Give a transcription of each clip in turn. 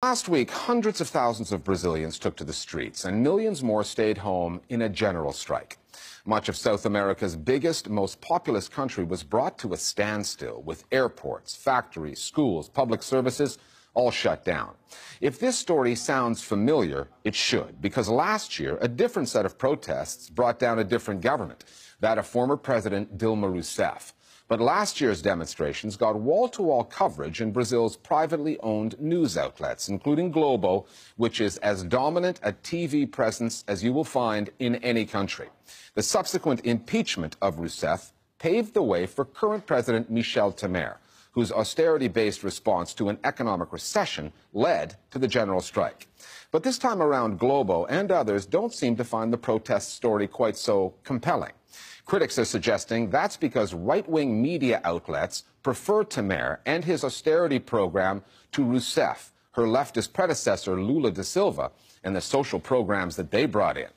Last week, hundreds of thousands of Brazilians took to the streets, and millions more stayed home in a general strike. Much of South America's biggest, most populous country was brought to a standstill, with airports, factories, schools, public services all shut down. If this story sounds familiar, it should, because last year, a different set of protests brought down a different government, that of former President Dilma Rousseff. But last year's demonstrations got wall-to-wall coverage in Brazil's privately owned news outlets, including Globo, which is as dominant a TV presence as you will find in any country. The subsequent impeachment of Rousseff paved the way for current President Michel Temer, whose austerity-based response to an economic recession led to the general strike. But this time around, Globo and others don't seem to find the protest story quite so compelling. Critics are suggesting that's because right-wing media outlets prefer Temer and his austerity program to Rousseff, her leftist predecessor Lula da Silva, and the social programs that they brought in.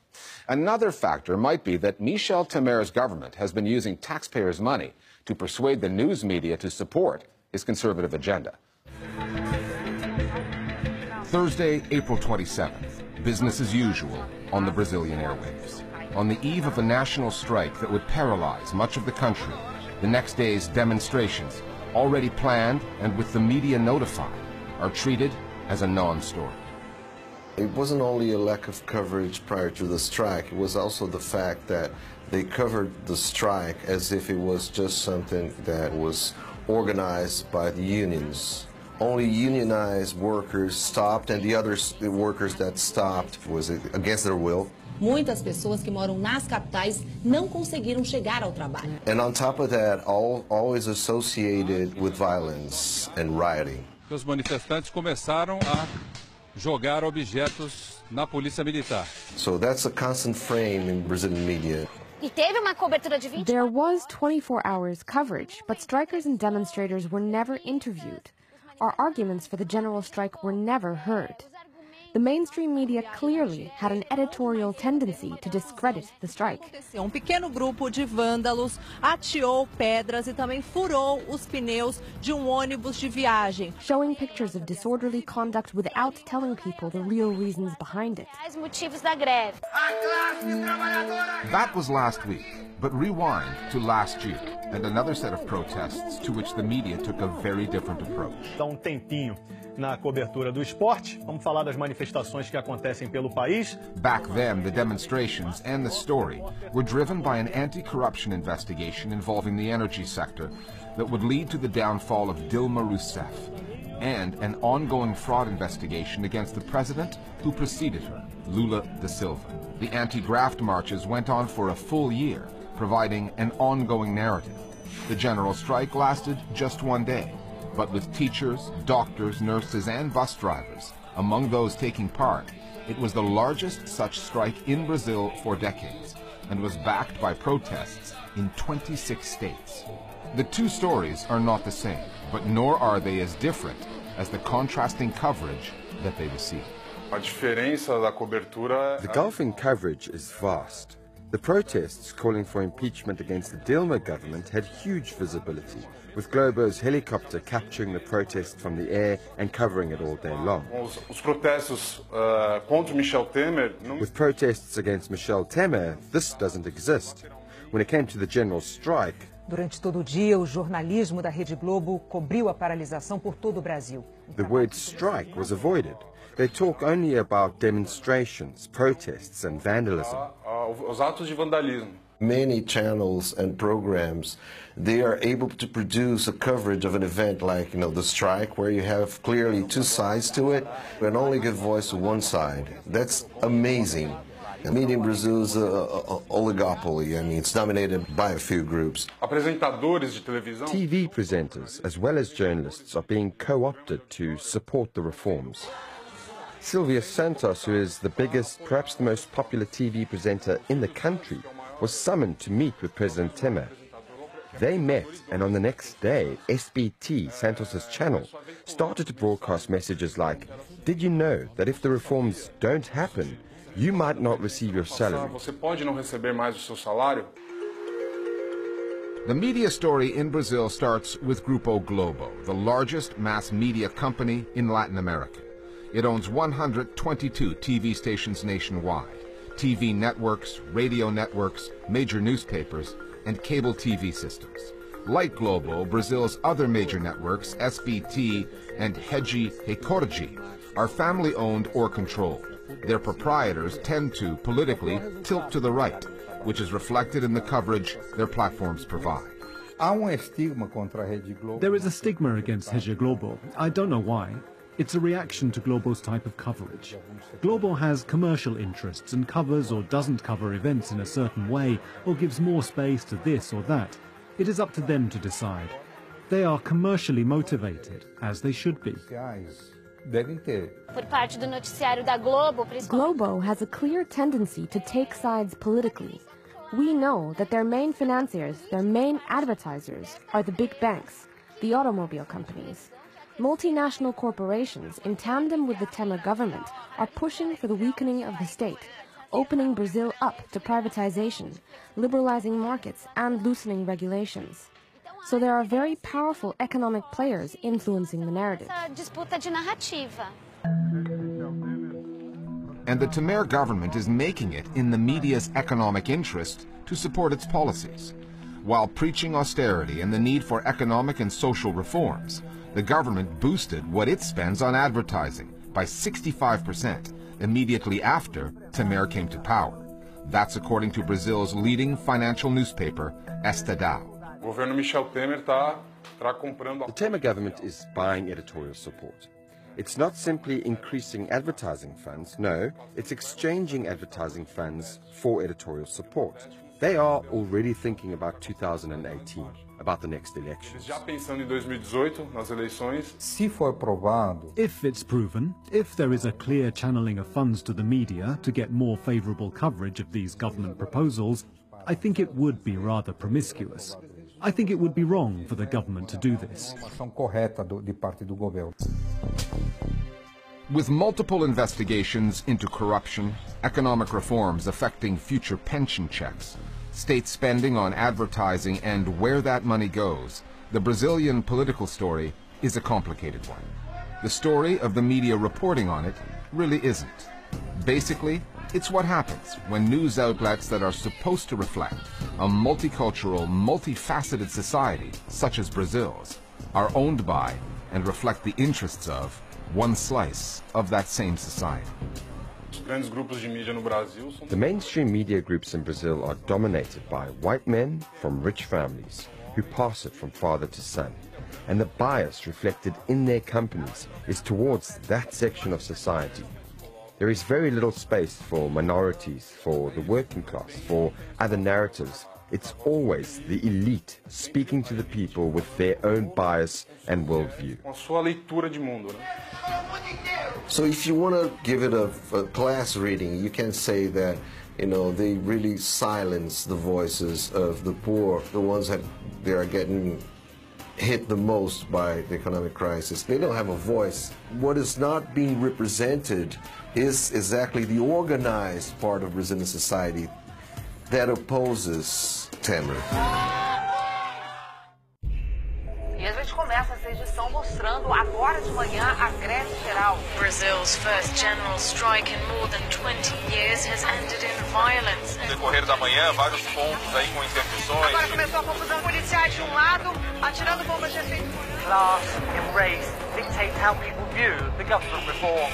Another factor might be that Michel Temer's government has been using taxpayers' money to persuade the news media to support his conservative agenda. Thursday, April 27th, business as usual on the Brazilian airwaves. On the eve of a national strike that would paralyze much of the country, the next day's demonstrations, already planned and with the media notified, are treated as a non-story. It wasn't only a lack of coverage prior to the strike, it was also the fact that they covered the strike as if it was just something that was organized by the unions. Only unionized workers stopped, and the other workers that stopped was against their will. Muitas pessoas que moram nas capitais não conseguiram chegar ao trabalho. And on top of that, always associated with violence and rioting. Os manifestantes começaram a jogar objetos na polícia militar. So that's a constant frame in Brazilian media. E teve uma cobertura de 20. There was 24 hours coverage, but strikers and demonstrators were never interviewed. Our arguments for the general strike were never heard. The mainstream media clearly had an editorial tendency to discredit the strike. Pequeno grupo de vândalos ateou pedras e também furou os pneus de ônibus de viagem, showing pictures of disorderly conduct without telling people the real reasons behind it. Os motivos da greve. That was last week, but rewind to last year and another set of protests to which the media took a very different approach. Dá tempinho na cobertura do esporte. Vamos falar das manifestações que acontecem pelo país. Back then, the demonstrations and the story were driven by an anti-corruption investigation involving the energy sector that would lead to the downfall of Dilma Rousseff, and an ongoing fraud investigation against the president who preceded her, Lula da Silva. The anti-graft marches went on for a full year, providing an ongoing narrative. The general strike lasted just one day, but with teachers, doctors, nurses, and bus drivers among those taking part, it was the largest such strike in Brazil for decades and was backed by protests in 26 states. The two stories are not the same, but nor are they as different as the contrasting coverage that they receive. The gulf in coverage is vast. The protests calling for impeachment against the Dilma government had huge visibility, with Globo's helicopter capturing the protest from the air and covering it all day long. With protests against Michel Temer, this doesn't exist. When it came to the general strike, durante todo o dia, o jornalismo da Rede Globo cobriu a paralisação por todo o Brasil. The word strike was avoided. They talk only about demonstrations, protests, and vandalism. Os atos de vandalismo. Many channels and programs, they are able to produce a coverage of an event like, the strike, where you have clearly two sides to it, and only give voice to one side. That's amazing. The media in Brazil is an oligopoly. It's dominated by a few groups. TV presenters, as well as journalists, are being co-opted to support the reforms. Silvia Santos, who is the biggest, perhaps the most popular TV presenter in the country, was summoned to meet with President Temer. They met, and on the next day, SBT, Santos's channel, started to broadcast messages like, "Did you know that if the reforms don't happen, you might not receive your salary?" The media story in Brazil starts with Grupo Globo, the largest mass media company in Latin America. It owns 122 TV stations nationwide, TV networks, radio networks, major newspapers, and cable TV systems. Like Globo, Brazil's other major networks, SBT and Rede Record, are family-owned or controlled. Their proprietors tend to, politically, tilt to the right, which is reflected in the coverage their platforms provide. There is a stigma against Rede Globo. I don't know why. It's a reaction to Globo's type of coverage. Globo has commercial interests and covers or doesn't cover events in a certain way or gives more space to this or that. It is up to them to decide. They are commercially motivated, as they should be. Globo has a clear tendency to take sides politically. We know that their main financiers, their main advertisers, are the big banks, the automobile companies. Multinational corporations, in tandem with the Temer government, are pushing for the weakening of the state, opening Brazil up to privatization, liberalizing markets, and loosening regulations. So there are very powerful economic players influencing the narrative. And the Temer government is making it in the media's economic interest to support its policies. While preaching austerity and the need for economic and social reforms, the government boosted what it spends on advertising by 65% immediately after Temer came to power. That's according to Brazil's leading financial newspaper, Estadão. The Temer government is buying editorial support. It's not simply increasing advertising funds, no, it's exchanging advertising funds for editorial support. They are already thinking about 2018, about the next elections. If it's proven, if there is a clear channeling of funds to the media to get more favorable coverage of these government proposals, I think it would be rather promiscuous. I think it would be wrong for the government to do this. With multiple investigations into corruption, economic reforms affecting future pension checks, state spending on advertising, and where that money goes, the Brazilian political story is a complicated one. The story of the media reporting on it really isn't. Basically, it's what happens when news outlets that are supposed to reflect a multicultural, multifaceted society, such as Brazil's, are owned by and reflect the interests of one slice of that same society. The mainstream media groups in Brazil are dominated by white men from rich families who pass it from father to son. And the bias reflected in their companies is towards that section of society. There is very little space for minorities, for the working class, for other narratives. It's always the elite speaking to the people with their own bias and worldview. So if you want to give it a class reading, you can say that, you know, they really silence the voices of the poor, the ones that they are getting hit the most by the economic crisis. They don't have a voice. What is not being represented is exactly the organized part of Brazilian society that opposes Temer. E a gente começa essa edição mostrando agora de manhã a greve geral. Brazil's first general strike in more than 20 years has ended in violence. No decorrer da manhã, vários pontos aí com interdições. Agora começou a confusão. Policiais de um lado atirando bombas de efeito. Class and race dictate how people view the government reforms.